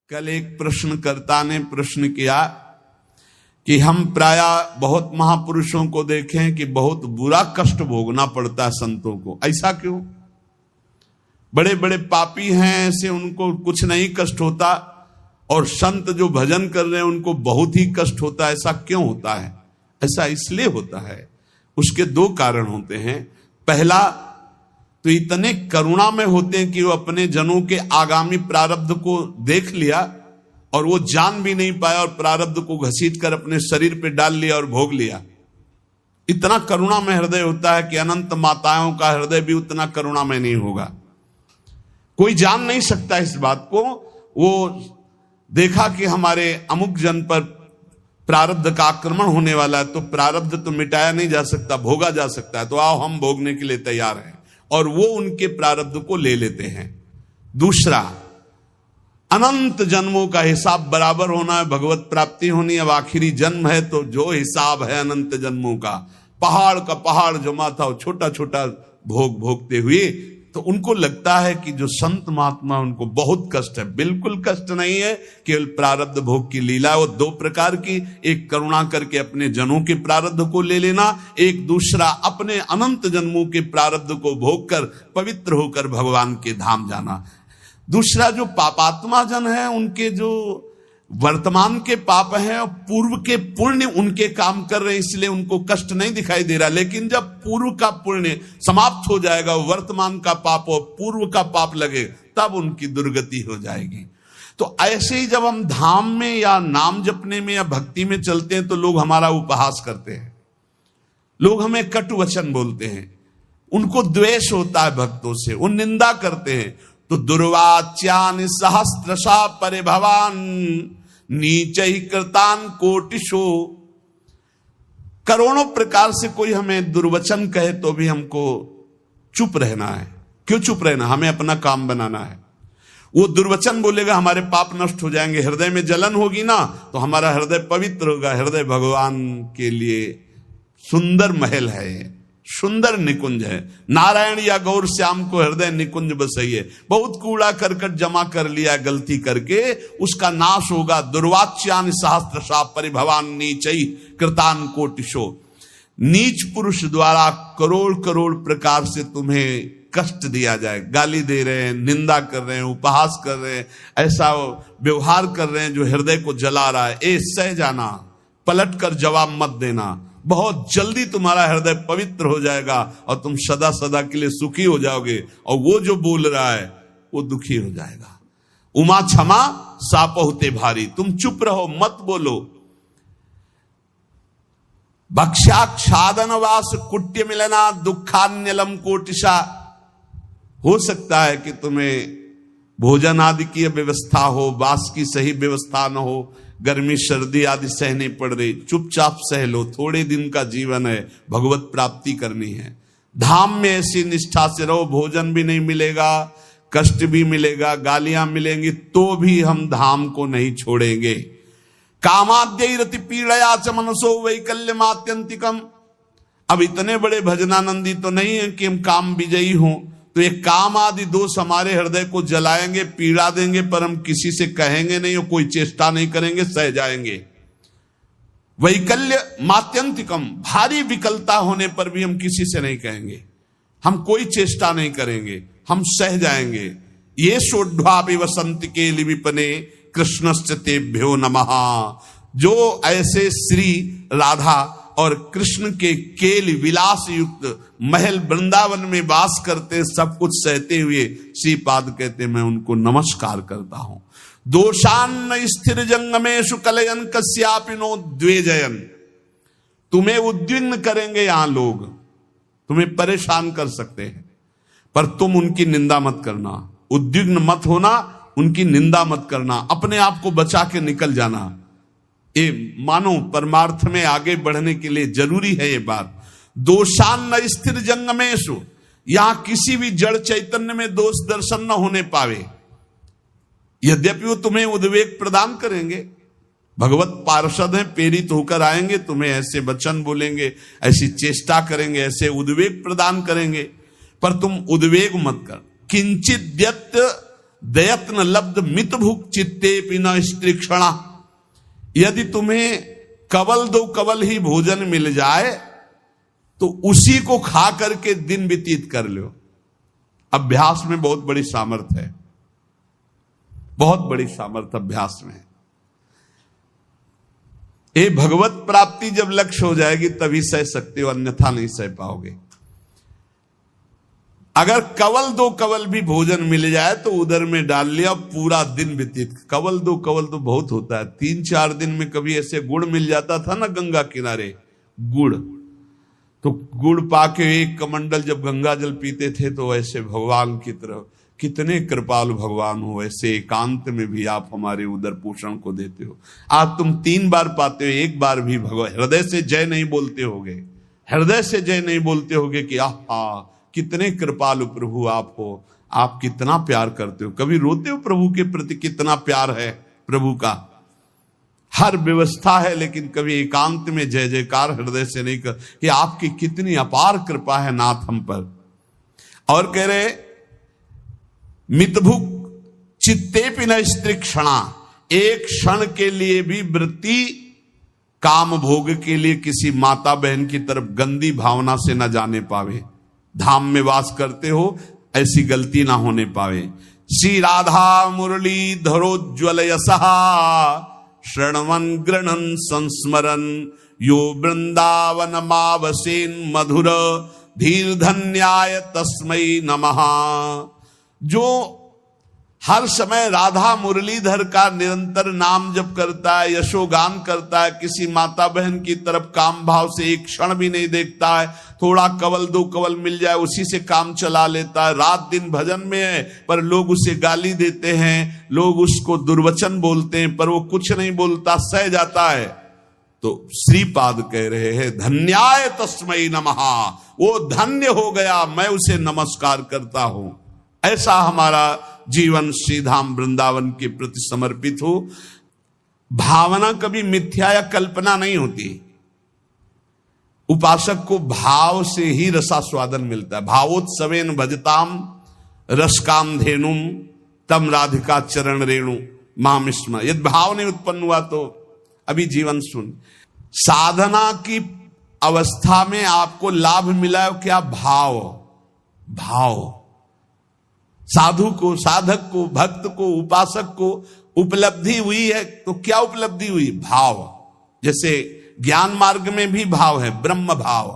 कल एक प्रश्नकर्ता ने प्रश्न किया कि हम प्रायः बहुत महापुरुषों को देखें कि बहुत बुरा कष्ट भोगना पड़ता है संतों को। ऐसा क्यों? बड़े बड़े पापी हैं ऐसे, उनको कुछ नहीं कष्ट होता, और संत जो भजन कर रहे हैं उनको बहुत ही कष्ट होता है। ऐसा क्यों होता है? ऐसा इसलिए होता है, उसके दो कारण होते हैं। पहला तो इतने करुणा में होते हैं कि वो अपने जनों के आगामी प्रारब्ध को देख लिया और वो जान भी नहीं पाया और प्रारब्ध को घसीट कर अपने शरीर पे डाल लिया और भोग लिया। इतना करुणा में हृदय होता है कि अनंत माताओं का हृदय भी उतना करुणा में नहीं होगा। कोई जान नहीं सकता इस बात को। वो देखा कि हमारे अमुक जन पर प्रारब्ध का आक्रमण होने वाला है, तो प्रारब्ध तो मिटाया नहीं जा सकता, भोगा जा सकता है, तो आओ हम भोगने के लिए तैयार हैं, और वो उनके प्रारब्ध को ले लेते हैं। दूसरा, अनंत जन्मों का हिसाब बराबर होना है, भगवत प्राप्ति होनी। अब आखिरी जन्म है तो जो हिसाब है अनंत जन्मों का, पहाड़ का पहाड़ जमा था, छोटा छोटा भोग भोगते हुए, तो उनको लगता है कि जो संत महात्मा उनको बहुत कष्ट है। बिल्कुल कष्ट नहीं है, केवल प्रारब्ध भोग की लीला। वो दो प्रकार की, एक करुणा करके अपने जनों के प्रारब्ध को ले लेना, एक दूसरा अपने अनंत जन्मों के प्रारब्ध को भोग कर पवित्र होकर भगवान के धाम जाना। दूसरा, जो पापात्मा जन है उनके जो वर्तमान के पाप हैं और पूर्व के पुण्य उनके काम कर रहे हैं, इसलिए उनको कष्ट नहीं दिखाई दे रहा। लेकिन जब पूर्व का पुण्य समाप्त हो जाएगा, वर्तमान का पाप और पूर्व का पाप लगे, तब उनकी दुर्गति हो जाएगी। तो ऐसे ही जब हम धाम में या नाम जपने में या भक्ति में चलते हैं तो लोग हमारा उपहास करते हैं, लोग हमें कटु वचन बोलते हैं, उनको द्वेष होता है भक्तों से, वो निंदा करते हैं। तो दुर्वाच्यान सहस्त्रशा परिभवान नीचहि कृतान कोटिशो। करोड़ों प्रकार से कोई हमें दुर्वचन कहे तो भी हमको चुप रहना है। क्यों चुप रहना? हमें अपना काम बनाना है। वो दुर्वचन बोलेगा, हमारे पाप नष्ट हो जाएंगे, हृदय में जलन होगी ना, तो हमारा हृदय पवित्र होगा। हृदय भगवान के लिए सुंदर महल है, सुंदर निकुंज है। नारायण या गौर श्याम को हृदय निकुंज बसइए। बहुत कूड़ा करकट जमा कर लिया गलती करके, उसका नाश होगा। दुर्वाच्यान सहस्त्रशा परिभवान नीचै कृतान कोटिशो। नीच पुरुष द्वारा करोड़ करोड़ प्रकार से तुम्हें कष्ट दिया जाए, गाली दे रहे हैं, निंदा कर रहे हैं, उपहास कर रहे हैं, ऐसा व्यवहार कर रहे हैं जो हृदय को जला रहा है। ए सह जाना, पलट कर जवाब मत देना। बहुत जल्दी तुम्हारा हृदय पवित्र हो जाएगा और तुम सदा सदा के लिए सुखी हो जाओगे, और वो जो बोल रहा है वो दुखी हो जाएगा। उमा क्षमा सापहुते भारी। तुम चुप रहो, मत बोलो। भक्ष्याक्षादन वास कुट्य मिलना दुखान्यलम कोटिशा। हो सकता है कि तुम्हें भोजन आदि की व्यवस्था हो, वास की सही व्यवस्था न हो, गर्मी सर्दी आदि सहनी पड़ रही, चुपचाप सह लो। थोड़े दिन का जीवन है, भगवत प्राप्ति करनी है। धाम में ऐसी निष्ठा से रहो, भोजन भी नहीं मिलेगा, कष्ट भी मिलेगा, गालियां मिलेंगी, तो भी हम धाम को नहीं छोड़ेंगे। कामाद्य रति पीड़या च मनसो वैकल्यमात्यंतिकम। अब इतने बड़े भजनानंदी तो नहीं है कि हम काम विजयी हों, तो ये काम आदि दोष हमारे हृदय को जलाएंगे, पीड़ा देंगे, पर हम किसी से कहेंगे नहीं और कोई चेष्टा नहीं करेंगे, सह जाएंगे। वैकल्य मात्यंतिकम, भारी विकलता होने पर भी हम किसी से नहीं कहेंगे, हम कोई चेष्टा नहीं करेंगे, हम सह जाएंगे। ये सोढ़्वापि वसंत के लिविपने कृष्णश्च तेभ्यो नमः। जो ऐसे श्री राधा और कृष्ण के केल विलास युक्त महल वृंदावन में वास करते, सब कुछ सहते हुए श्रीपाद कहते मैं उनको नमस्कार करता हूं। दोषान स्थिर जंगमेशु कलयन कस्यापि नो द्वेजयन। तुम्हें उद्विग्न करेंगे यहां लोग, तुम्हें परेशान कर सकते हैं, पर तुम उनकी निंदा मत करना, उद्विग्न मत होना, उनकी निंदा मत करना, अपने आप को बचा के निकल जाना। ये मानो परमार्थ में आगे बढ़ने के लिए जरूरी है ये बात। दोषान न स्थिर जंगमेशु, यहां किसी भी जड़ चैतन्य में दोष दर्शन न होने पावे। यद्यपि वो तुम्हें उद्वेग प्रदान करेंगे, भगवत पार्षद हैं, प्रेरित होकर आएंगे, तुम्हें ऐसे वचन बोलेंगे, ऐसी चेष्टा करेंगे, ऐसे उद्वेग प्रदान करेंगे, पर तुम उद्वेग मत कर। किंचित दयत्न लब्ध मित भुक चित्ते पिन स्त्रीक्षणा। यदि तुम्हें कवल दो कवल ही भोजन मिल जाए तो उसी को खा करके दिन व्यतीत कर लो। अभ्यास में बहुत बड़ी सामर्थ्य है, बहुत बड़ी सामर्थ्य अभ्यास में है। ये भगवत प्राप्ति जब लक्ष्य हो जाएगी तभी सह सकते हो, अन्यथा नहीं सह पाओगे। अगर कवल दो कवल भी भोजन मिल जाए तो उधर में डाल लिया, पूरा दिन व्यतीत। कवल दो कवल तो बहुत होता है, 3-4 दिन में कभी ऐसे गुड़ मिल जाता था ना गंगा किनारे, गुड़, तो गुड़ पाके एक कमंडल जब गंगा जल पीते थे तो ऐसे भगवान की तरफ, कितने कृपालु भगवान हो, ऐसे एकांत में भी आप हमारे उदर पोषण को देते हो। आज तुम 3 बार पाते हो, 1 बार भी भगवान हृदय से जय नहीं बोलते होगे, हृदय से जय नहीं बोलते होगे कि आहा कितने कृपालु प्रभु आप हो, आप कितना प्यार करते हो। कभी रोते हो प्रभु के प्रति, कितना प्यार है प्रभु का। हर व्यवस्था है लेकिन कभी एकांत में जय जयकार हृदय से नहीं कर कि आपकी कितनी अपार कृपा है नाथ हम पर। और कह रहे मितभुक चित्ते पिन स्त्रीक्षणा, एक क्षण के लिए भी वृत्ति काम भोग के लिए किसी माता बहन की तरफ गंदी भावना से न जाने पावे। धाम में वास करते हो, ऐसी गलती ना होने पावे। श्री राधा मुरली धरोज्वल यशहा श्रणवन गृणन संस्मरन यो वृंदावन मावसेन मधुर धीर धन्याय तस्मै नमः। जो हर समय राधा मुरलीधर का निरंतर नाम जप करता है, यशोगान करता है, किसी माता बहन की तरफ काम भाव से एक क्षण भी नहीं देखता है, थोड़ा कवल दो कवल मिल जाए उसी से काम चला लेता है, रात दिन भजन में है पर लोग उसे गाली देते हैं, लोग उसको दुर्वचन बोलते हैं पर वो कुछ नहीं बोलता, सह जाता है। तो श्रीपाद कह रहे हैं धन्याय तस्मै नमः, वो धन्य हो गया, मैं उसे नमस्कार करता हूं। ऐसा हमारा जीवन श्रीधाम वृंदावन के प्रति समर्पित हो। भावना कभी मिथ्या या कल्पना नहीं होती। उपासक को भाव से ही रसास्वादन मिलता है। भावोत्सवेन भजताम रसकाम धेनुम तम राधिका चरण रेणु मामिस्म। यदि भाव नहीं उत्पन्न हुआ तो अभी जीवन सुन। साधना की अवस्था में आपको लाभ मिला है क्या? भाव। भाव साधु को, साधक को, भक्त को, उपासक को उपलब्धि हुई है तो क्या उपलब्धि हुई? भाव। जैसे ज्ञान मार्ग में भी भाव है, ब्रह्म भाव,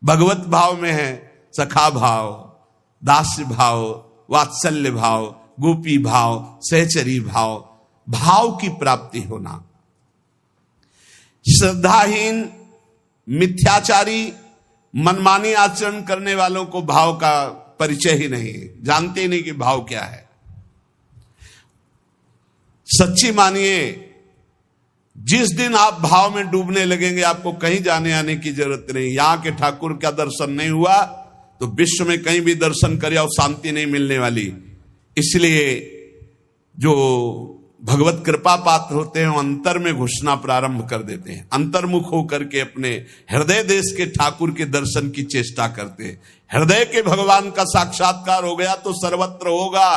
भगवत भाव में है सखा भाव, दास्य भाव, वात्सल्य भाव, गोपी भाव, सहचरी भाव, भाव की प्राप्ति होना। श्रद्धाहीन, मिथ्याचारी, मनमानी आचरण करने वालों को भाव का परिचय ही नहीं, जानते ही नहीं कि भाव क्या है। सच्ची मानिए, जिस दिन आप भाव में डूबने लगेंगे आपको कहीं जाने आने की जरूरत नहीं। यहां के ठाकुर का दर्शन नहीं हुआ तो विश्व में कहीं भी दर्शन करे और शांति नहीं मिलने वाली। इसलिए जो भगवत कृपा पात्र होते हैं अंतर में घुसना प्रारंभ कर देते हैं, अंतर्मुख होकर के अपने हृदय देश के ठाकुर के दर्शन की चेष्टा करते हैं। हृदय के भगवान का साक्षात्कार हो गया तो सर्वत्र होगा,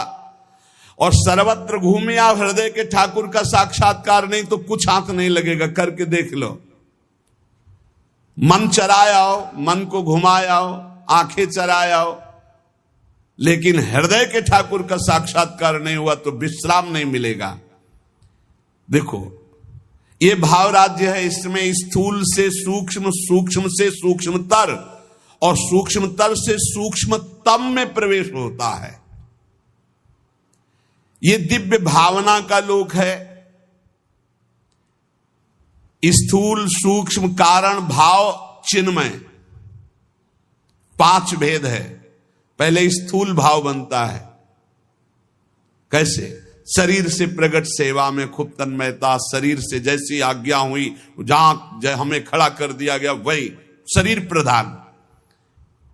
और सर्वत्र घूमे आप हृदय के ठाकुर का साक्षात्कार नहीं तो कुछ हाथ नहीं लगेगा। करके देख लो, मन चराए आओ, मन को घुमाए आओ, आंखें चराए आओ, लेकिन हृदय के ठाकुर का साक्षात्कार नहीं हुआ तो विश्राम नहीं मिलेगा। देखो, ये भाव राज्य है, इसमें स्थूल से सूक्ष्म, सूक्ष्म से सूक्ष्मतर और सूक्ष्मतर से सूक्ष्मतम में प्रवेश होता है। ये दिव्य भावना का लोक है। स्थूल, सूक्ष्म, कारण, भाव, चिन्मय, 5 भेद है। पहले स्थूल भाव बनता है। कैसे? शरीर से प्रकट सेवा में खूब तन्मयता, शरीर से जैसी आज्ञा हुई जहां हमें खड़ा कर दिया गया वही शरीर प्रधान।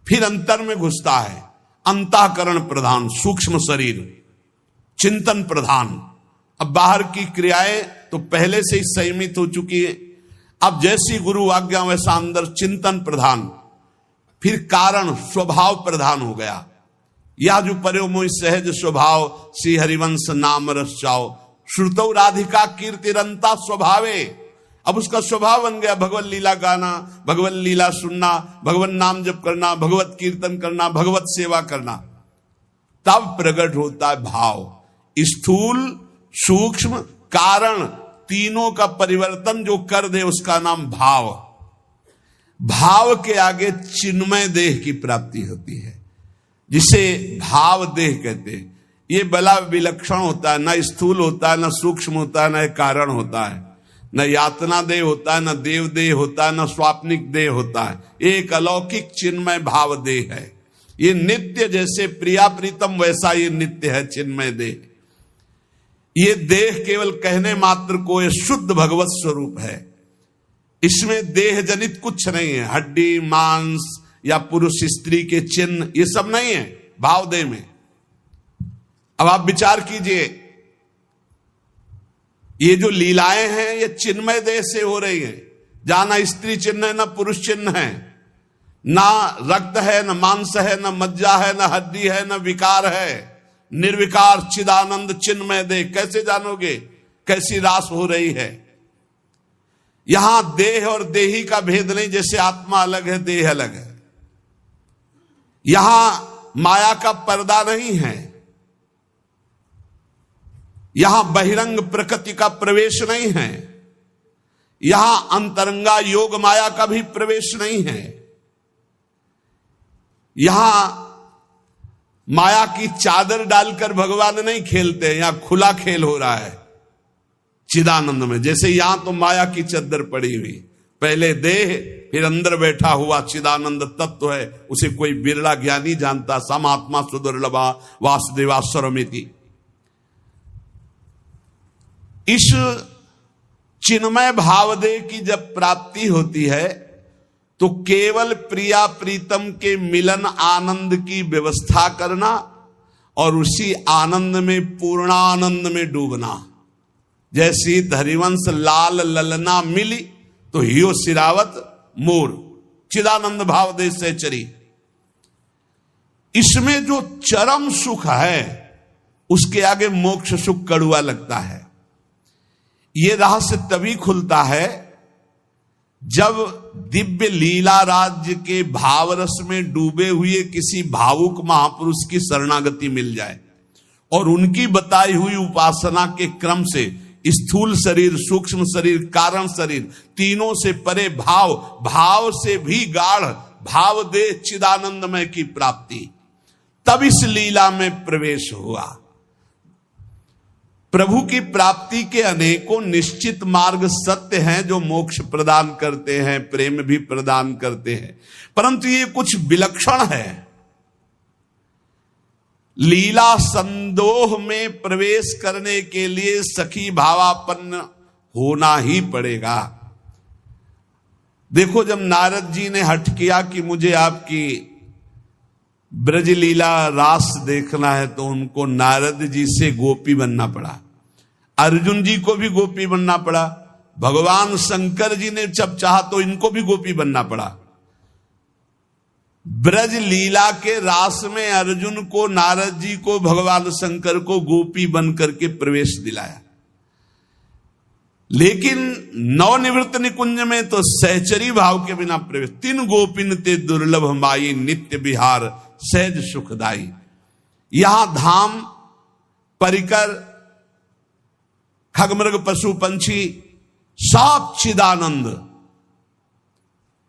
फिर अंतर में घुसता है, अंतःकरण प्रधान, सूक्ष्म शरीर, चिंतन प्रधान। अब बाहर की क्रियाएं तो पहले से ही संयमित हो चुकी है, अब जैसी गुरु आज्ञा वैसा अंदर चिंतन प्रधान। फिर कारण स्वभाव प्रधान हो गया। या जो पर्यो मोहि सहज स्वभाव, श्री हरिवंश नाम रस चाओ, श्रुतौ राधिका कीर्तिरंता स्वभावे। अब उसका स्वभाव बन गया भगवत लीला गाना, भगवत लीला सुनना, भगवत नाम जप करना, भगवत कीर्तन करना, भगवत सेवा करना। तब प्रकट होता है भाव। स्थूल, सूक्ष्म, कारण, तीनों का परिवर्तन जो कर दे उसका नाम भाव। भाव के आगे चिन्मय देह की प्राप्ति होती है, जिसे भाव देह कहते हैं। ये बड़ा विलक्षण होता है, न स्थूल होता है, न सूक्ष्म होता है, न कारण होता है, न यातना देह होता है, न देव देह होता है, न स्वाप्निक देह होता है। एक अलौकिक चिन्मय भाव देह है। ये नित्य, जैसे प्रिया प्रीतम वैसा ये नित्य है चिन्मय देह। ये देह केवल कहने मात्र को ये शुद्ध भगवत स्वरूप है। इसमें देह जनित कुछ नहीं है, हड्डी मांस या पुरुष स्त्री के चिन्ह, ये सब नहीं है भाव देह में। अब आप विचार कीजिए, ये जो लीलाएं हैं ये चिन्मय देह से हो रही है, जहां ना स्त्री चिन्ह है, ना पुरुष चिन्ह है, ना रक्त है, ना मांस है, ना मज्जा है, ना हड्डी है, ना विकार है। निर्विकार चिदानंद चिन्मय देह। कैसे जानोगे कैसी रास हो रही है? यहां देह और देही का भेद नहीं, जैसे आत्मा अलग है देह अलग है। यहां माया का पर्दा नहीं है, यहां बहिरंग प्रकृति का प्रवेश नहीं है, यहां अंतरंगा योग माया का भी प्रवेश नहीं है। यहां माया की चादर डालकर भगवान नहीं खेलते, यहां खुला खेल हो रहा है चिदानंद में। जैसे यहां तो माया की चादर पड़ी हुई, पहले देह फिर अंदर बैठा हुआ चिदानंद तत्व है, उसे कोई बिरला ज्ञानी जानता। समात्मा सुदुर्लभा वासुदेवास्वरमिति। इस चिन्मय भावदेह की जब प्राप्ति होती है तो केवल प्रिया प्रीतम के मिलन आनंद की व्यवस्था करना और उसी आनंद में पूर्णानंद में डूबना। जैसी हरिवंश लाल ललना मिली तो हियो सिरावत मोर, चिदानंद भाव देश से चरी। इसमें जो चरम सुख है उसके आगे मोक्ष सुख कड़ुआ लगता है। ये रहस्य तभी खुलता है जब दिव्य लीला राज्य के भावरस में डूबे हुए किसी भावुक महापुरुष की शरणागति मिल जाए और उनकी बताई हुई उपासना के क्रम से स्थूल शरीर, सूक्ष्म शरीर, कारण शरीर, तीनों से परे भाव, भाव से भी गाढ़ भाव दे चिदानंदमय की प्राप्ति, तब इस लीला में प्रवेश हुआ। प्रभु की प्राप्ति के अनेकों निश्चित मार्ग सत्य हैं जो मोक्ष प्रदान करते हैं, प्रेम भी प्रदान करते हैं, परंतु ये कुछ विलक्षण है। लीला संदोह में प्रवेश करने के लिए सखी भावापन्न होना ही पड़ेगा। देखो, जब नारद जी ने हठ किया कि मुझे आपकी ब्रज लीला रास देखना है, तो उनको नारद जी से गोपी बनना पड़ा। अर्जुन जी को भी गोपी बनना पड़ा। भगवान शंकर जी ने जब चाहा तो इनको भी गोपी बनना पड़ा। ब्रज लीला के रास में अर्जुन को, नारद जी को, भगवान शंकर को गोपी बन करके प्रवेश दिलाया। लेकिन नवनिवृत्त निकुंज में तो सहचरी भाव के बिना प्रवेश। तीन गोपिन ते दुर्लभ माई, नित्य विहार सहज सुखदाई। यहां धाम, परिकर, खगमृग पशु पंछी सब चिदानंद।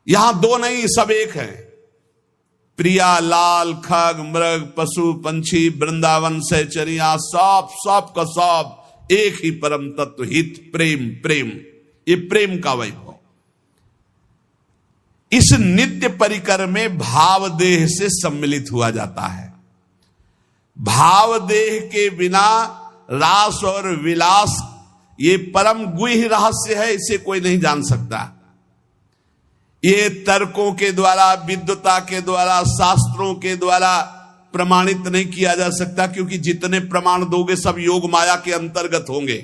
यहां दो नहीं, सब एक है। प्रिया, लाल, खग, मृग, पशु पंछी, वृंदावन, सहचरिया, सब का सब एक ही परम तत्व, हित, प्रेम। प्रेम, ये प्रेम का वैभव। इस नित्य परिकर में भाव देह से सम्मिलित हुआ जाता है। भाव देह के बिना रास और विलास, ये परम गुह्य रहस्य है, इसे कोई नहीं जान सकता। ये तर्कों के द्वारा, विद्वता के द्वारा, शास्त्रों के द्वारा प्रमाणित नहीं किया जा सकता, क्योंकि जितने प्रमाण दोगे सब योग माया के अंतर्गत होंगे।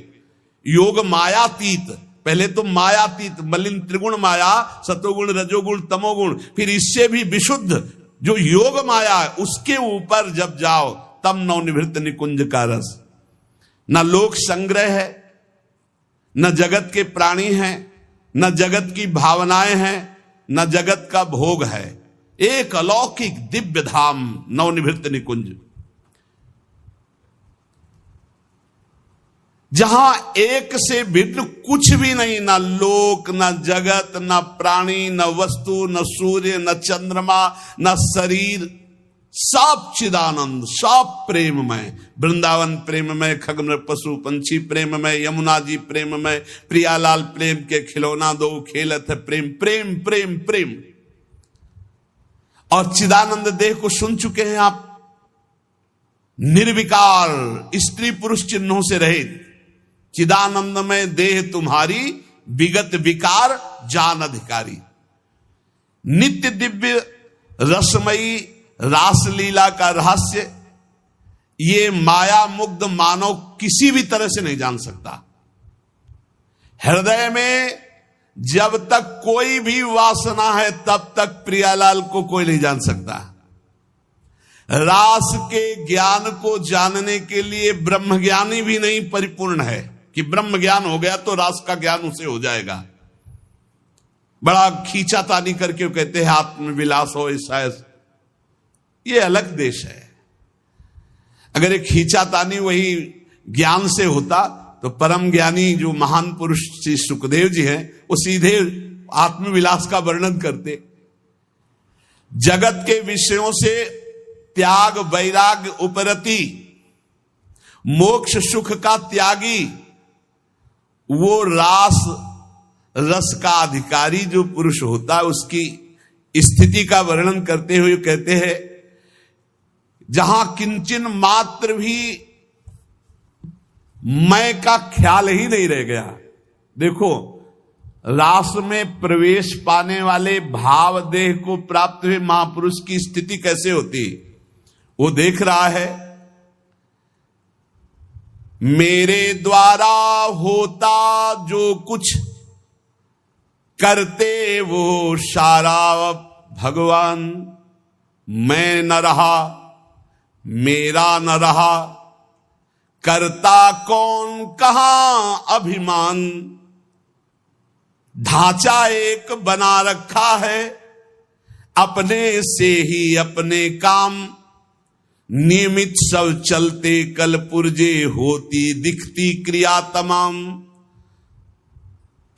योग मायातीत, पहले तो मायातीत, मलिन त्रिगुण माया, सतोगुण, रजोगुण, तमोगुण, फिर इससे भी विशुद्ध जो योग माया है उसके ऊपर जब जाओ तब नवनिभृत निकुंज का रस। न लोक संग्रह है, न जगत के प्राणी हैं, न जगत की भावनाएं हैं, न जगत का भोग है। एक अलौकिक दिव्य धाम नवनिभृत निकुंज, जहां एक से भिन्न कुछ भी नहीं, न लोक, न जगत, न प्राणी, न वस्तु, न सूर्य, न चंद्रमा, न शरीर, सब चिदानंद, सब प्रेममय। वृंदावन प्रेममय, खगन पशु पंछी प्रेममय, यमुना जी प्रेममय, प्रियालाल प्रेम के खिलौना दो खेलत है प्रेम, प्रेम प्रेम प्रेम। और चिदानंद देह को सुन चुके हैं आप, निर्विकार, स्त्री पुरुष चिन्हों से रहित। चिदानंद में देह तुम्हारी, विगत विकार जान अधिकारी। नित्य दिव्य रसमयी रासलीला का रहस्य ये माया मुग्ध मानव किसी भी तरह से नहीं जान सकता। हृदय में जब तक कोई भी वासना है तब तक प्रियालाल को कोई नहीं जान सकता। रास के ज्ञान को जानने के लिए ब्रह्म ज्ञानी भी नहीं परिपूर्ण है कि ब्रह्म ज्ञान हो गया तो रास का ज्ञान उसे हो जाएगा। बड़ा खींचातानी करके वो कहते हैं आत्मविलास हो ऐसा, ये अलग देश है। अगर एक खींचातानी वही ज्ञान से होता तो परम ज्ञानी जो महान पुरुष श्री सुखदेव जी हैं वो सीधे आत्मविलास का वर्णन करते। जगत के विषयों से त्याग वैराग उपरति, मोक्ष सुख का त्यागी, वो रास रस का अधिकारी जो पुरुष होता है उसकी स्थिति का वर्णन करते हुए कहते हैं जहां किंचन मात्र भी मैं का ख्याल ही नहीं रह गया। देखो, रास में प्रवेश पाने वाले भाव देह को प्राप्त हुए महापुरुष की स्थिति कैसे होती, वो देख रहा है मेरे द्वारा होता जो कुछ करते वो सारा भगवान, मैं न रहा मेरा न रहा, करता कौन कहां अभिमान, ढांचा एक बना रखा है अपने से ही अपने काम, नियमित सब चलते कल पुर्जे होती दिखती क्रिया तमाम।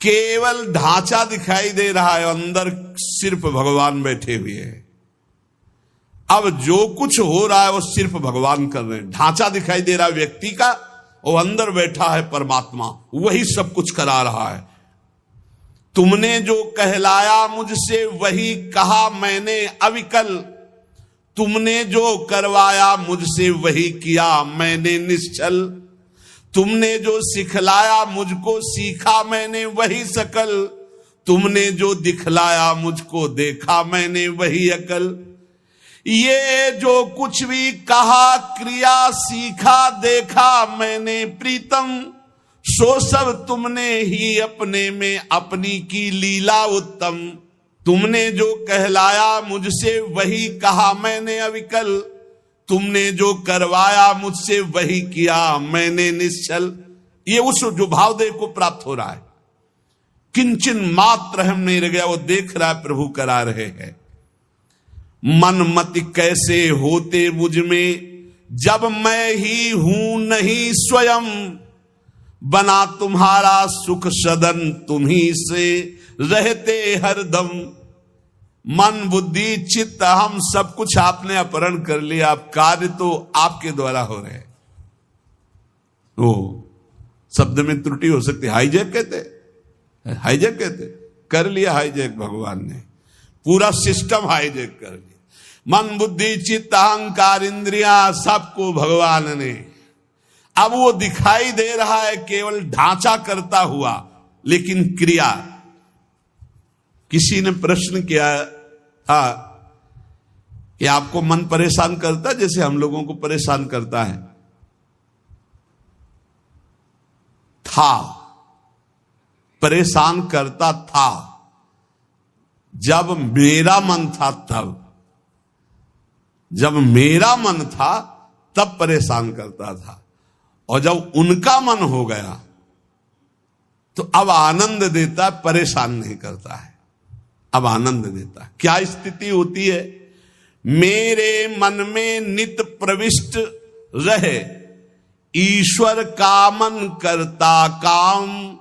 केवल ढांचा दिखाई दे रहा है, अंदर सिर्फ भगवान बैठे हुए हैं। अब जो कुछ हो रहा है वो सिर्फ भगवान कर रहे हैं। ढांचा दिखाई दे रहा है व्यक्ति का, वो अंदर बैठा है परमात्मा, वही सब कुछ करा रहा है। तुमने जो कहलाया मुझसे वही कहा मैंने अविकल, तुमने जो करवाया मुझसे वही किया मैंने निश्चल, तुमने जो सिखलाया मुझको सीखा मैंने वही सकल, तुमने जो दिखलाया मुझको देखा मैंने वही अकल। ये जो कुछ भी कहा क्रिया सीखा देखा मैंने प्रीतम, सो सब तुमने ही अपने में अपनी की लीला उत्तम। तुमने जो कहलाया मुझसे वही कहा मैंने अविकल, तुमने जो करवाया मुझसे वही किया मैंने निश्चल। ये उस जो भावदेव को प्राप्त हो रहा है, किंचन मात्र हम नहीं रह गया, वो देख रहा है प्रभु करा रहे हैं। मन मत कैसे होते मुझ में जब मैं ही हूं नहीं स्वयं, बना तुम्हारा सुख सदन तुम्ही से रहते हरदम। मन बुद्धि चित्त हम सब कुछ आपने अपहरण कर लिया, आप कार्य तो आपके द्वारा हो रहे। ओ शब्द में त्रुटि हो सकती, हाईजैक कहते, हाईजैक कहते, कर लिया हाईजैक भगवान ने, पूरा सिस्टम हाईजैक कर लिया। मन बुद्धि चित्त अहंकार इंद्रियां सबको भगवान ने, अब वो दिखाई दे रहा है केवल ढांचा करता हुआ, लेकिन क्रिया। किसी ने प्रश्न किया था कि आपको मन परेशान करता जैसे हम लोगों को परेशान करता है? था, परेशान करता था जब मेरा मन था तब। जब मेरा मन था तब परेशान करता था, और जब उनका मन हो गया तो अब आनंद देता, परेशान नहीं करता है, अब आनंद देता। क्या स्थिति होती है? मेरे मन में नित प्रविष्ट रहे, ईश्वर का मन करता काम,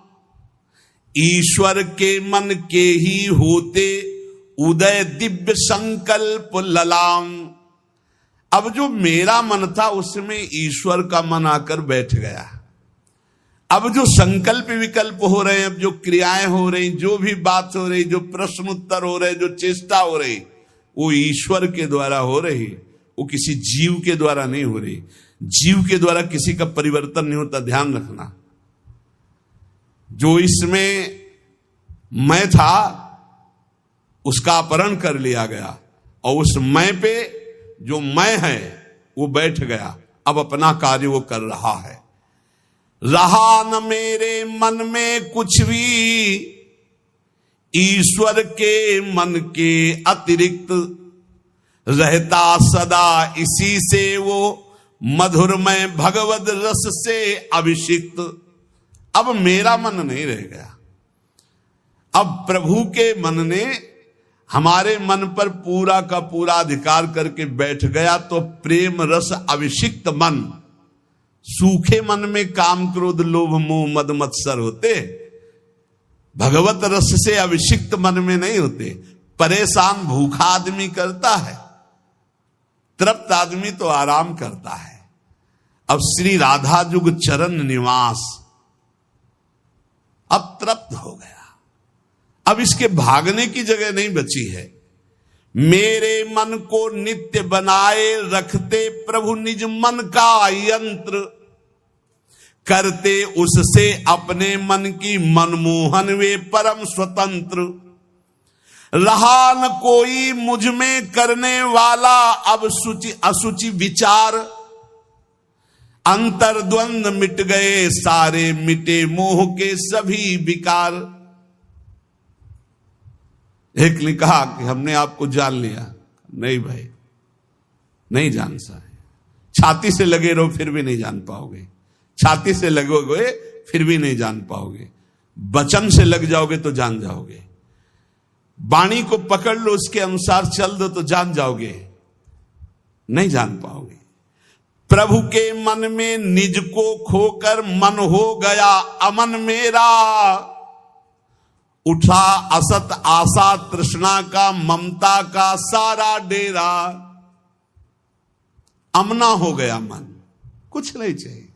ईश्वर के मन के ही होते उदय दिव्य संकल्प ललाम। अब जो मेरा मन था उसमें ईश्वर का मन आकर बैठ गया। अब जो संकल्प विकल्प हो रहे हैं, अब जो क्रियाएं हो रही, जो भी बात हो रही, जो प्रश्न उत्तर हो रहे, जो चेष्टा हो रही, वो ईश्वर के द्वारा हो रही, वो किसी जीव के द्वारा नहीं हो रही। जीव के द्वारा किसी का परिवर्तन नहीं होता, ध्यान रखना। जो इसमें मैं था उसका अपहरण कर लिया गया, और उस मैं पे जो मैं है वो बैठ गया, अब अपना कार्य वो कर रहा है। रहा न मेरे मन में कुछ भी ईश्वर के मन के अतिरिक्त, रहता सदा इसी से वो मधुरमय भगवद रस से अभिषिक्त। अब मेरा मन नहीं रह गया, अब प्रभु के मन ने हमारे मन पर पूरा का पूरा अधिकार करके बैठ गया। तो प्रेम रस अभिषिक्त मन, सूखे मन में काम क्रोध लोभ मोह मद मत्सर होते, भगवत रस से अभिषिक्त मन में नहीं होते। परेशान भूखा आदमी करता है, तृप्त आदमी तो आराम करता है। अब श्री राधा जुग चरण निवास, अब तृप्त हो गया, अब इसके भागने की जगह नहीं बची है। मेरे मन को नित्य बनाए रखते प्रभु निज मन का यंत्र, करते उससे अपने मन की मनमोहन वे परम स्वतंत्र। रहा न कोई मुझ में करने वाला अब सुचि असुचि विचार, अंतर्द्वंद मिट गए सारे मिटे मोह के सभी विकार। एक ने कहा कि हमने आपको जान लिया। नहीं भाई, नहीं जान सा है। छाती से लगे रहो फिर भी नहीं जान पाओगे, छाती से लगोगे फिर भी नहीं जान पाओगे, वचन से लग जाओगे तो जान जाओगे, वाणी को पकड़ लो उसके अनुसार चल दो तो जान जाओगे, नहीं जान पाओगे। प्रभु के मन में निज को खोकर मन हो गया अमन मेरा, उठा असत आशा तृष्णा का ममता का सारा डेरा। अमना हो गया मन, कुछ नहीं चाहिए।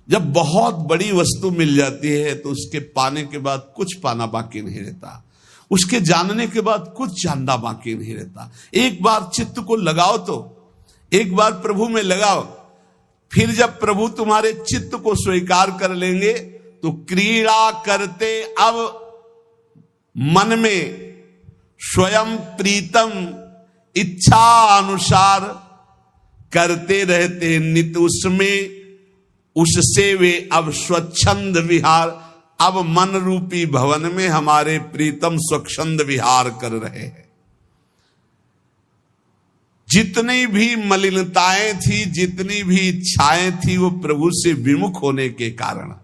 जब बहुत बड़ी वस्तु मिल जाती है तो उसके पाने के बाद कुछ पाना बाकी नहीं रहता, उसके जानने के बाद कुछ जानना बाकी नहीं रहता। एक बार चित्त को लगाओ, तो एक बार प्रभु में लगाओ, फिर जब प्रभु तुम्हारे चित्त को स्वीकार कर लेंगे तो क्रीड़ा करते अब मन में स्वयं प्रीतम इच्छा अनुसार, करते रहते नित उसमें उससे वे अब स्वच्छंद विहार। अब मन रूपी भवन में हमारे प्रीतम स्वच्छंद विहार कर रहे हैं। जितनी भी मलिनताएं थी, जितनी भी इच्छाएं थी, वो प्रभु से विमुख होने के कारण,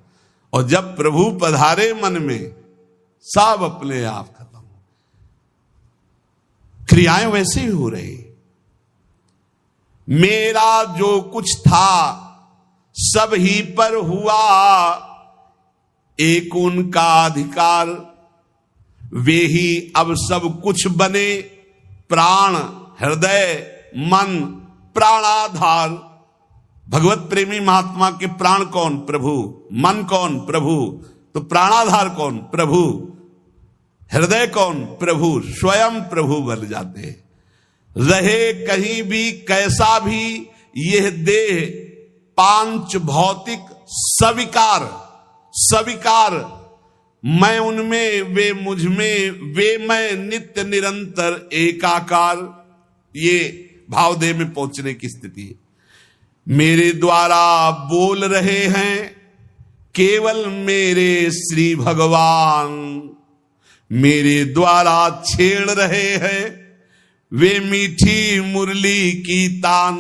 और जब प्रभु पधारे मन में सब अपने आप खत्म हो। क्रियाएं वैसे ही हो रही। मेरा जो कुछ था सब ही पर हुआ एक उनका अधिकार, वे ही अब सब कुछ बने प्राण हृदय मन प्राणाधार। भगवत प्रेमी महात्मा के प्राण कौन? प्रभु। मन कौन? प्रभु। तो प्राणाधार कौन? प्रभु। हृदय कौन? प्रभु। स्वयं प्रभु बन जाते। रहे कहीं भी कैसा भी यह देह पांच भौतिक सविकार, सविकार मैं उनमें वे मुझ में, वे मैं नित्य निरंतर एकाकार। ये भावदेह में पहुंचने की स्थिति है। मेरे द्वारा बोल रहे हैं केवल मेरे श्री भगवान, मेरे द्वारा छेड़ रहे हैं वे मीठी मुरली की तान,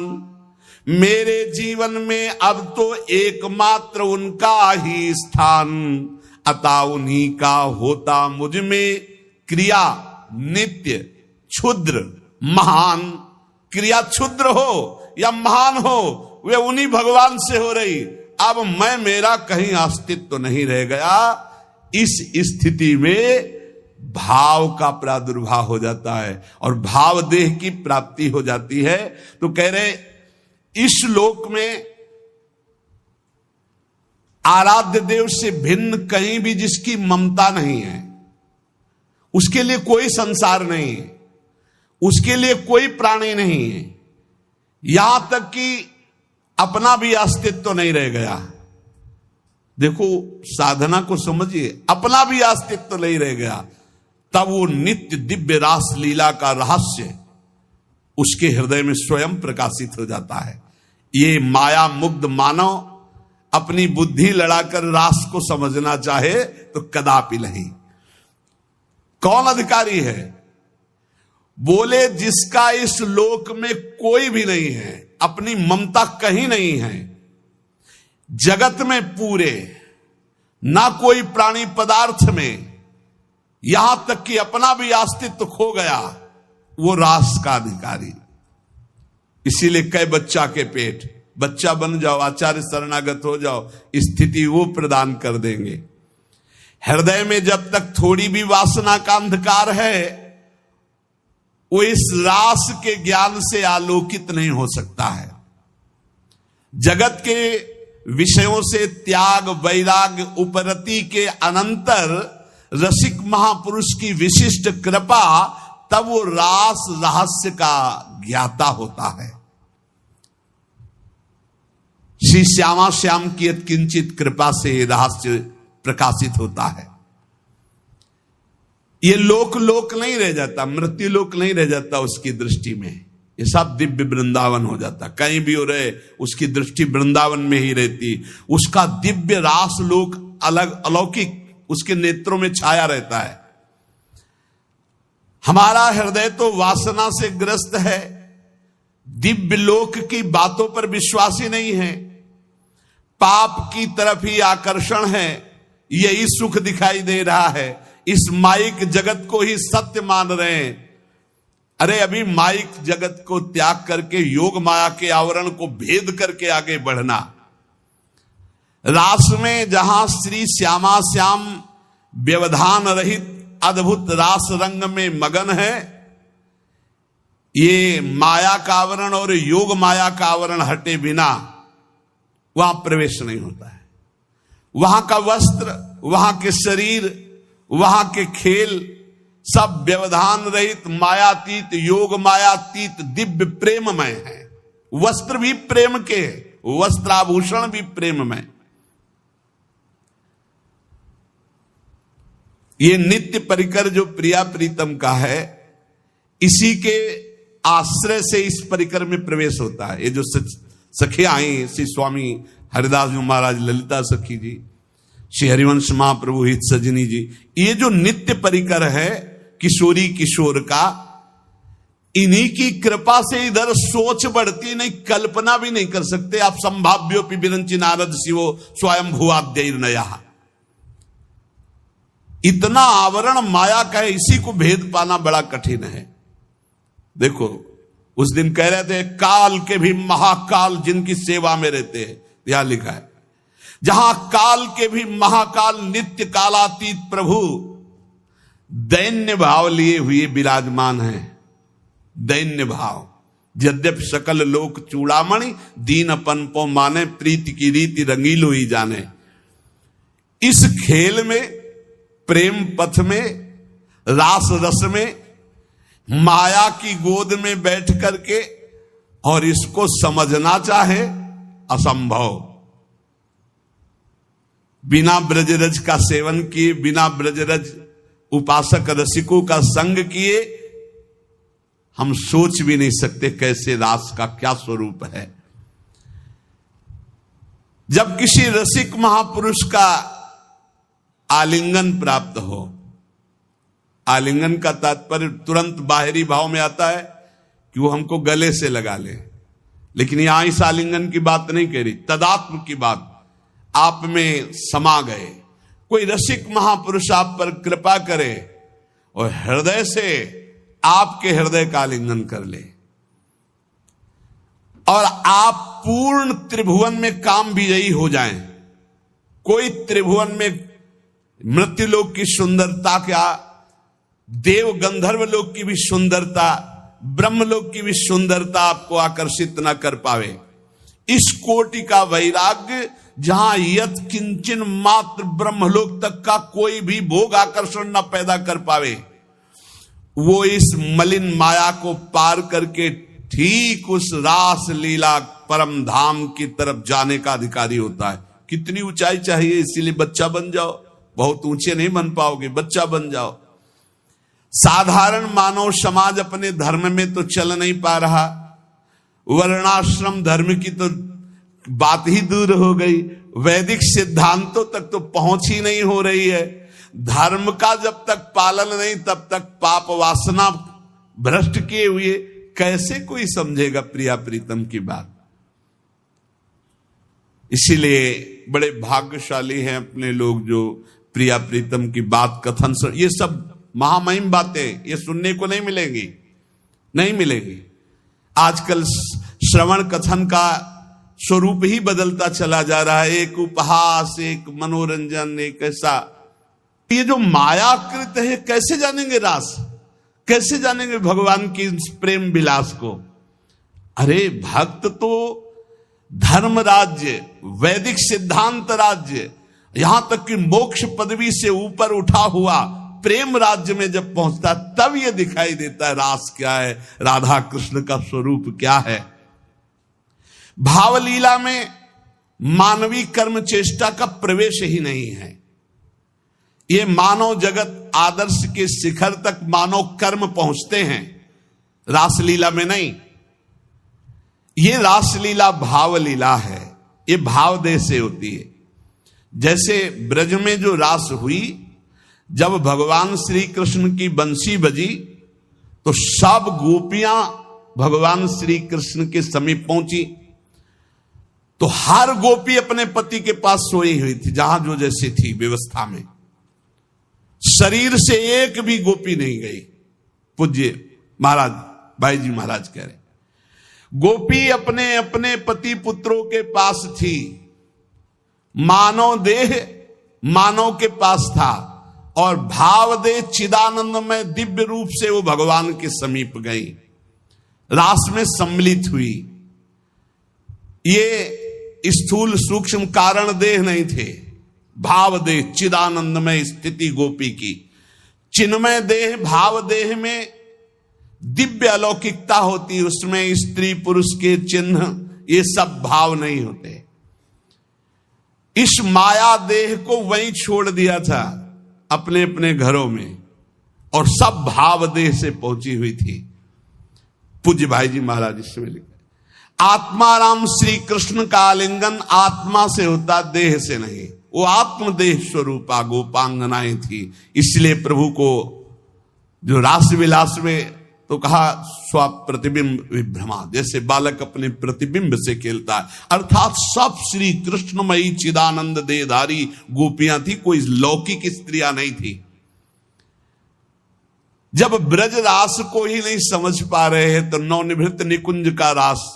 मेरे जीवन में अब तो एकमात्र उनका ही स्थान, अतः उन्हीं का होता मुझ में क्रिया नित्य क्षुद्र महान। क्रिया क्षुद्र हो या महान हो, वे उन्हीं भगवान से हो रही। अब मैं मेरा कहीं अस्तित्व नहीं रह गया। इस स्थिति में भाव का प्रादुर्भाव हो जाता है और भाव देह की प्राप्ति हो जाती है। तो कह रहे इस लोक में आराध्य देव से भिन्न कहीं भी जिसकी ममता नहीं है, उसके लिए कोई संसार नहीं है, उसके लिए कोई प्राणी नहीं है, यहां तक कि अपना भी अस्तित्व नहीं रह गया। देखो साधना को समझिए, अपना भी अस्तित्व नहीं रह गया, तब वो नित्य दिव्य रास लीला का रहस्य उसके हृदय में स्वयं प्रकाशित हो जाता है। ये माया मुग्ध मानव अपनी बुद्धि लड़ाकर रास को समझना चाहे तो कदापि नहीं। कौन अधिकारी है? बोले जिसका इस लोक में कोई भी नहीं है, अपनी ममता कहीं नहीं है, जगत में पूरे ना कोई प्राणी पदार्थ में, यहां तक कि अपना भी अस्तित्व खो गया, वो रास का अधिकारी। इसीलिए कई बच्चा के पेट, बच्चा बन जाओ, आचार्य शरणागत हो जाओ, स्थिति वो प्रदान कर देंगे। हृदय में जब तक थोड़ी भी वासना का अंधकार है, वो इस रास के ज्ञान से आलोकित नहीं हो सकता है। जगत के विषयों से त्याग वैराग्य उपरति के अनंतर रसिक महापुरुष की विशिष्ट कृपा, तब वो रास रहस्य का ज्ञाता होता है। श्री श्यामा श्याम की यत्किंचित कृपा से रहस्य प्रकाशित होता है। ये लोक नहीं रह जाता, मृत्यु लोक नहीं रह जाता उसकी दृष्टि में, ये सब दिव्य वृंदावन हो जाता। कहीं भी हो रहे उसकी दृष्टि वृंदावन में ही रहती। उसका दिव्य रास लोक अलग अलौकिक उसके नेत्रों में छाया रहता है। हमारा हृदय तो वासना से ग्रस्त है, दिव्य लोक की बातों पर विश्वास ही नहीं है, पाप की तरफ ही आकर्षण है, यही सुख दिखाई दे रहा है, इस माइक जगत को ही सत्य मान रहे हैं। अरे अभी माइक जगत को त्याग करके योग माया के आवरण को भेद करके आगे बढ़ना। रास में जहां श्री श्यामा श्याम व्यवधान रहित अद्भुत रास रंग में मगन है, ये माया का आवरण और योग माया का आवरण हटे बिना वहां प्रवेश नहीं होता है। वहां का वस्त्र, वहां के शरीर, वहां के खेल सब व्यवधान रहित मायातीत योग मायातीत दिव्य प्रेममय है। वस्त्र भी प्रेम के, वस्त्राभूषण भी प्रेममय। ये नित्य परिकर जो प्रिया प्रीतम का है, इसी के आश्रय से इस परिकर में प्रवेश होता है। ये जो सखियां आई, श्री स्वामी हरिदास जी महाराज, ललिता सखी जी, श्री हरिवंश महाप्रभु हित सजनी जी, ये जो नित्य परिकर है किशोरी किशोर का, इन्हीं की कृपा से इधर सोच बढ़ती नहीं, कल्पना भी नहीं कर सकते आप। संभाव्योपि विरंचि नारद शिवो स्वयं भुवाद्यैर नया। इतना आवरण माया का है, इसी को भेद पाना बड़ा कठिन है। देखो उस दिन कह रहे थे काल के भी महाकाल जिनकी सेवा में रहते हैं, यहां लिखा है जहां काल के भी महाकाल नित्य कालातीत प्रभु दैन्य भाव लिए हुए विराजमान हैं। दैन्य भाव, यद्यपि सकल लोक चूड़ामणि दीनपन पो माने, प्रीति की रीति रंगीलो ही जाने। इस खेल में, प्रेम पथ में, रास रस में, माया की गोद में बैठ करके और इसको समझना चाहे असंभव। बिना ब्रजरज का सेवन किए, बिना ब्रजरज उपासक रसिकों का संग किए हम सोच भी नहीं सकते कैसे रास का क्या स्वरूप है। जब किसी रसिक महापुरुष का आलिंगन प्राप्त हो, आलिंगन का तात्पर्य तुरंत बाहरी भाव में आता है कि वो हमको गले से लगा ले, लेकिन यहां इस आलिंगन की बात नहीं कह रही, तदात्म की बात। आप में समा गए, कोई रसिक महापुरुष आप पर कृपा करे और हृदय से आपके हृदय का आलिंगन कर ले, और आप पूर्ण त्रिभुवन में काम विजयी हो जाएं। कोई त्रिभुवन में मृत्युलोक की सुंदरता, क्या देव गंधर्व लोक की भी सुंदरता, ब्रह्मलोक की भी सुंदरता आपको आकर्षित न कर पावे। इस कोटि का वैराग्य जहां यत किंचन मात्र ब्रह्मलोक तक का कोई भी भोग आकर्षण न पैदा कर पावे, वो इस मलिन माया को पार करके ठीक उस रास लीला परम धाम की तरफ जाने का अधिकारी होता है। कितनी ऊंचाई चाहिए, इसीलिए बच्चा बन जाओ। बहुत ऊंचे नहीं बन पाओगे, बच्चा बन जाओ। साधारण मानव समाज अपने धर्म में तो चल नहीं पा रहा, वर्णाश्रम धर्म की तो बात ही दूर हो गई, वैदिक सिद्धांतों तक तो पहुंच ही नहीं हो रही है। धर्म का जब तक पालन नहीं, तब तक पाप वासना भ्रष्ट किए हुए कैसे कोई समझेगा प्रिया प्रीतम की बात। इसीलिए बड़े भाग्यशाली हैं अपने लोग जो प्रिया प्रीतम की बात कथन सुन। ये सब महामहिम बातें ये सुनने को नहीं मिलेंगी, नहीं मिलेगी। आजकल श्रवण कथन का स्वरूप ही बदलता चला जा रहा है, एक उपहास, एक मनोरंजन, एक ऐसा। ये जो मायाकृत है, कैसे जानेंगे रास, कैसे जानेंगे भगवान की प्रेम विलास को। अरे भक्त तो धर्म राज्य, वैदिक सिद्धांत राज्य, यहां तक कि मोक्ष पदवी से ऊपर उठा हुआ प्रेम राज्य में जब पहुंचता, तब यह दिखाई देता है रास क्या है, राधा कृष्ण का स्वरूप क्या है। भावलीला में मानवीय कर्म चेष्टा का प्रवेश ही नहीं है। ये मानव जगत आदर्श के शिखर तक मानव कर्म पहुंचते हैं, रासलीला में नहीं। ये रासलीला भावलीला है, ये भावदेह से होती है। जैसे ब्रज में जो रास हुई, जब भगवान श्री कृष्ण की बंसी बजी तो सब गोपियां भगवान श्री कृष्ण के समीप पहुंची, तो हर गोपी अपने पति के पास सोई हुई थी, जहां जो जैसी थी व्यवस्था में। शरीर से एक भी गोपी नहीं गई। पूज्य महाराज भाई जी महाराज कह रहे, गोपी अपने अपने पति पुत्रों के पास थी, मानव देह मानव के पास था, और भाव देह चिदानंद में दिव्य रूप से वो भगवान के समीप गई, रास में सम्मिलित हुई। ये स्थूल सूक्ष्म कारण देह नहीं थे, भाव देह चिदानंद में स्थिति गोपी की। चिन्मय देह भाव देह में दिव्य अलौकिकता होती, उसमें स्त्री पुरुष के चिन्ह ये सब भाव नहीं होते। इस माया देह को वहीं छोड़ दिया था अपने अपने घरों में, और सब भाव देह से पहुंची हुई थी। पूज्य भाई जी महाराज इसमें लिखे, आत्माराम श्री कृष्ण का आलिंगन आत्मा से होता, देह से नहीं। वो आत्मदेह स्वरूपा गोपांगनाएं थी। इसलिए प्रभु को जो रास विलास में तो कहा स्वप्रतिबिंब विभ्रमा, जैसे बालक अपने प्रतिबिंब से खेलता है, अर्थात सब श्री कृष्णमयी चिदानंद देहधारी गोपियां थी, कोई लौकिक स्त्रियां नहीं थी। जब ब्रज रास को ही नहीं समझ पा रहे हैं, तो नवनिभृत निकुंज का रास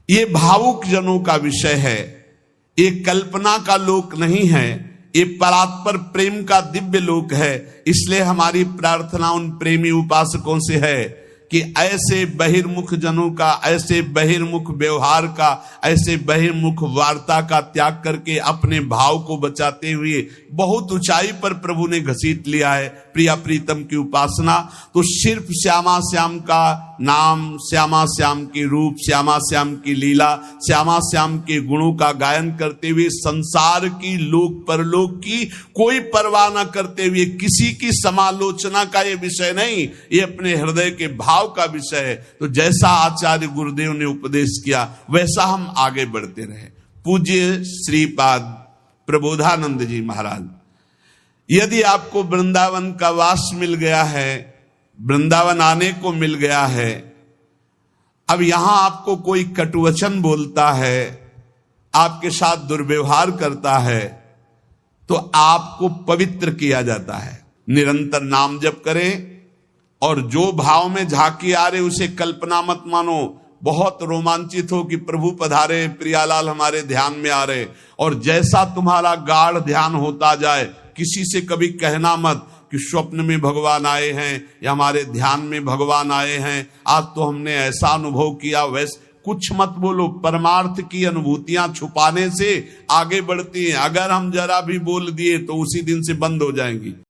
ये भावुक जनों का विषय है, ये कल्पना का लोक नहीं है, ये परात्पर प्रेम का दिव्य लोक है। इसलिए हमारी प्रार्थना उन प्रेमी उपासकों से है कि ऐसे बहिर्मुख जनों का, ऐसे बहिर्मुख व्यवहार का, ऐसे बहिर्मुख वार्ता का त्याग करके अपने भाव को बचाते हुए बहुत ऊंचाई पर प्रभु ने घसीट लिया है प्रिया प्रीतम की उपासना। तो सिर्फ श्यामा श्याम का नाम, श्यामा श्याम की रूप, श्यामा श्याम की लीला, श्यामा श्याम के गुणों का गायन करते हुए संसार की, लोक परलोक की कोई परवाह न करते हुए, किसी की समालोचना का ये विषय नहीं, ये अपने हृदय के भाव का विषय है। तो जैसा आचार्य गुरुदेव ने उपदेश किया वैसा हम आगे बढ़ते रहे। पूज्य श्रीपाद प्रबोधानंद जी महाराज, यदि आपको वृंदावन का वास मिल गया है वृंदावन आने को मिल गया है, अब यहां आपको कोई कटुवचन बोलता है, आपके साथ दुर्व्यवहार करता है, तो आपको पवित्र किया जाता है। निरंतर नाम जप करें और जो भाव में झांकी आ रहे उसे कल्पना मत मानो। बहुत रोमांचित हो कि प्रभु पधारे, प्रियालाल हमारे ध्यान में आ रहे, और जैसा तुम्हारा गाढ़ ध्यान होता जाए, किसी से कभी कहना मत कि स्वप्न में भगवान आए हैं या हमारे ध्यान में भगवान आए हैं, आज तो हमने ऐसा अनुभव किया, वैसे कुछ मत बोलो। परमार्थ की अनुभूतियां छुपाने से आगे बढ़ती हैं। अगर हम जरा भी बोल दिए तो उसी दिन से बंद हो जाएंगी।